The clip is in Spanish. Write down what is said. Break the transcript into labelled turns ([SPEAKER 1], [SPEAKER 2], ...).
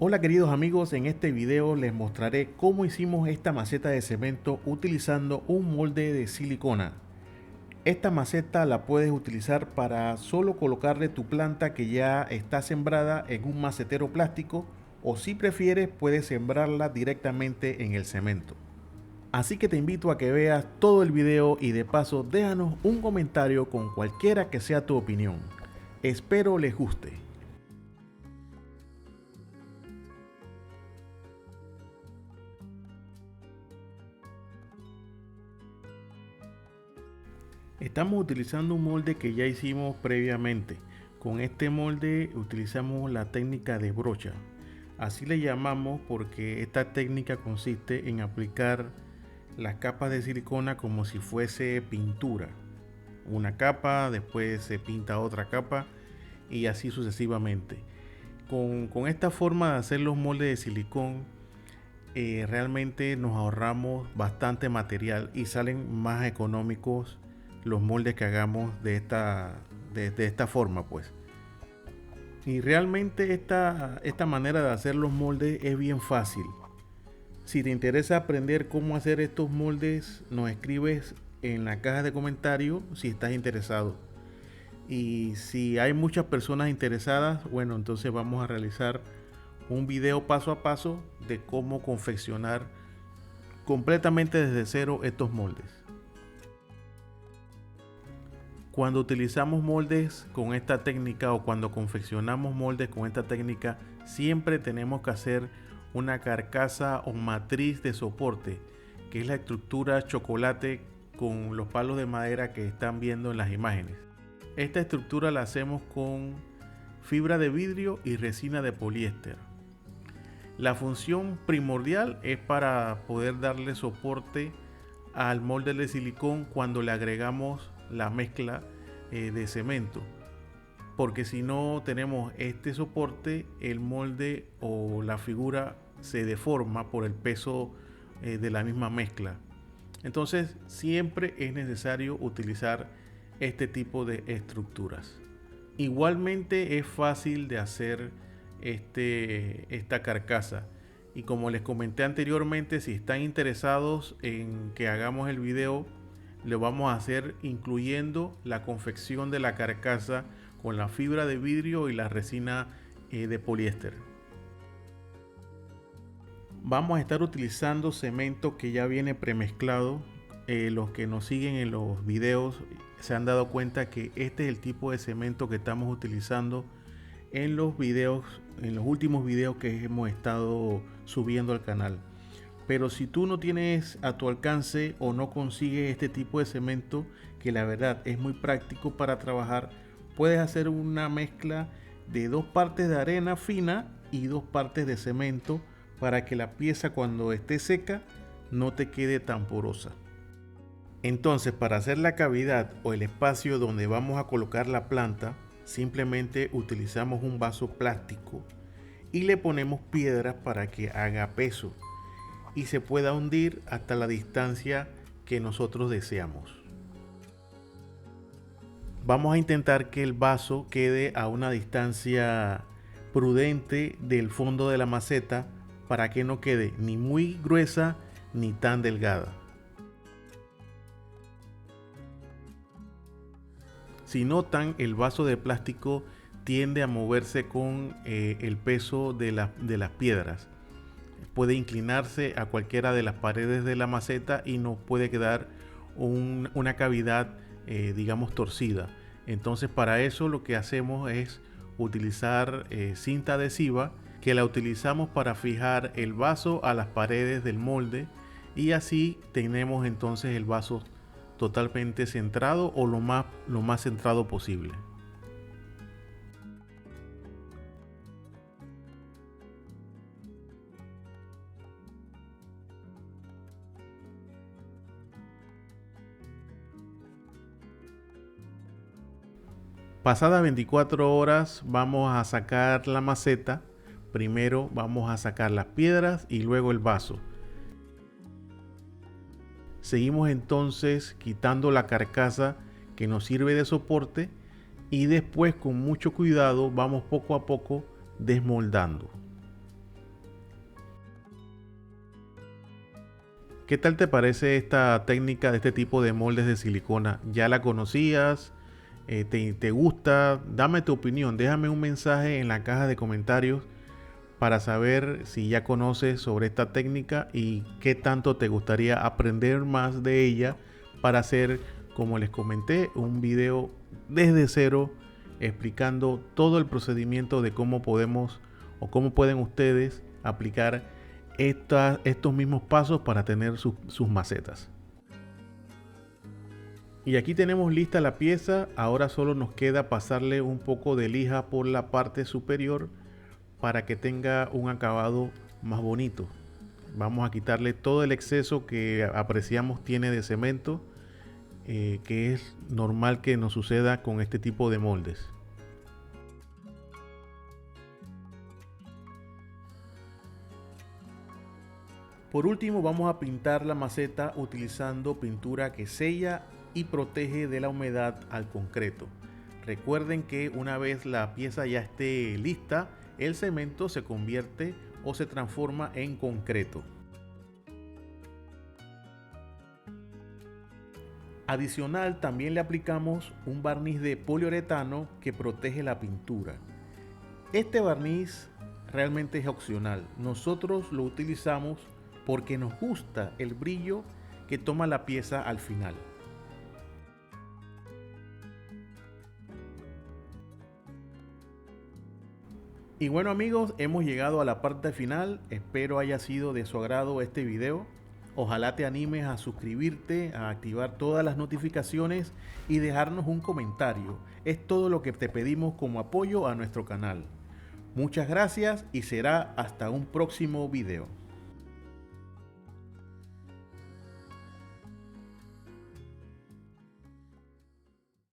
[SPEAKER 1] Hola queridos amigos, en este video les mostraré cómo hicimos esta maceta de cemento utilizando un molde de silicona. Esta maceta la puedes utilizar para solo colocarle tu planta que ya está sembrada en un macetero plástico, o si prefieres puedes sembrarla directamente en el cemento. Así que te invito a que veas todo el video y de paso déjanos un comentario con cualquiera que sea tu opinión. Espero les guste. Estamos utilizando un molde que ya hicimos previamente. Con este molde utilizamos la técnica de brocha. Así le llamamos porque esta técnica consiste en aplicar las capas de silicona como si fuese pintura. Una capa, después se pinta otra capa y así sucesivamente. Con esta forma de hacer los moldes de silicón, realmente nos ahorramos bastante material y salen más económicos los moldes que hagamos de esta forma, pues. Y realmente esta manera de hacer los moldes es bien fácil. Si te interesa aprender cómo hacer estos moldes, nos escribes en la caja de comentarios si estás interesado. Y si hay muchas personas interesadas, bueno, entonces vamos a realizar un video paso a paso de cómo confeccionar completamente desde cero estos moldes. Cuando utilizamos moldes con esta técnica o cuando confeccionamos moldes con esta técnica, siempre tenemos que hacer una carcasa o matriz de soporte, que es la estructura chocolate con los palos de madera que están viendo en las imágenes. Esta estructura la hacemos con fibra de vidrio y resina de poliéster. La función primordial es para poder darle soporte al molde de silicón cuando le agregamos la mezcla de cemento, porque si no tenemos este soporte, el molde o la figura se deforma por el peso de la misma mezcla. Entonces siempre es necesario utilizar este tipo de estructuras. Igualmente es fácil de hacer esta carcasa. Y como les comenté anteriormente, si están interesados en que hagamos el video, lo vamos a hacer incluyendo la confección de la carcasa con la fibra de vidrio y la resina de poliéster. Vamos a estar utilizando cemento que ya viene premezclado. Los que nos siguen en los videos se han dado cuenta que este es el tipo de cemento que estamos utilizando en los videos, en los últimos videos que hemos estado subiendo al canal. Pero si tú no tienes a tu alcance o no consigues este tipo de cemento, que la verdad es muy práctico para trabajar, puedes hacer una mezcla de 2 partes de arena fina y 2 partes de cemento para que la pieza cuando esté seca no te quede tan porosa. Entonces, para hacer la cavidad o el espacio donde vamos a colocar la planta, simplemente utilizamos un vaso plástico y le ponemos piedras para que haga peso y se pueda hundir hasta la distancia que nosotros deseamos. Vamos a intentar que el vaso quede a una distancia prudente del fondo de la maceta para que no quede ni muy gruesa ni tan delgada. Si notan, el vaso de plástico tiende a moverse con el peso de las piedras. Puede inclinarse a cualquiera de las paredes de la maceta y nos puede quedar una cavidad digamos torcida. Entonces para eso lo que hacemos es utilizar cinta adhesiva, que la utilizamos para fijar el vaso a las paredes del molde, y así tenemos entonces el vaso totalmente centrado o lo más centrado posible. Pasadas 24 horas vamos a sacar la maceta. Primero vamos a sacar las piedras y luego el vaso. Seguimos entonces quitando la carcasa que nos sirve de soporte y después con mucho cuidado vamos poco a poco desmoldando. ¿Qué tal te parece esta técnica de este tipo de moldes de silicona? ¿Ya la conocías? ¿Te gusta? Dame tu opinión, déjame un mensaje en la caja de comentarios para saber si ya conoces sobre esta técnica y qué tanto te gustaría aprender más de ella para hacer, como les comenté, un video desde cero explicando todo el procedimiento de cómo podemos o cómo pueden ustedes aplicar estos mismos pasos para tener sus macetas. Y aquí tenemos lista la pieza, ahora solo nos queda pasarle un poco de lija por la parte superior para que tenga un acabado más bonito. Vamos a quitarle todo el exceso que apreciamos tiene de cemento, que es normal que nos suceda con este tipo de moldes. Por último, vamos a pintar la maceta utilizando pintura que sella y protege de la humedad al concreto. Recuerden que una vez la pieza ya esté lista, el cemento se convierte o se transforma en concreto. Adicional, también le aplicamos un barniz de poliuretano que protege la pintura. Este barniz realmente es opcional. Nosotros lo utilizamos porque nos gusta el brillo que toma la pieza al final. Y bueno amigos, hemos llegado a la parte final. Espero haya sido de su agrado este video. Ojalá te animes a suscribirte, a activar todas las notificaciones y dejarnos un comentario. Es todo lo que te pedimos como apoyo a nuestro canal. Muchas gracias y será hasta un próximo video.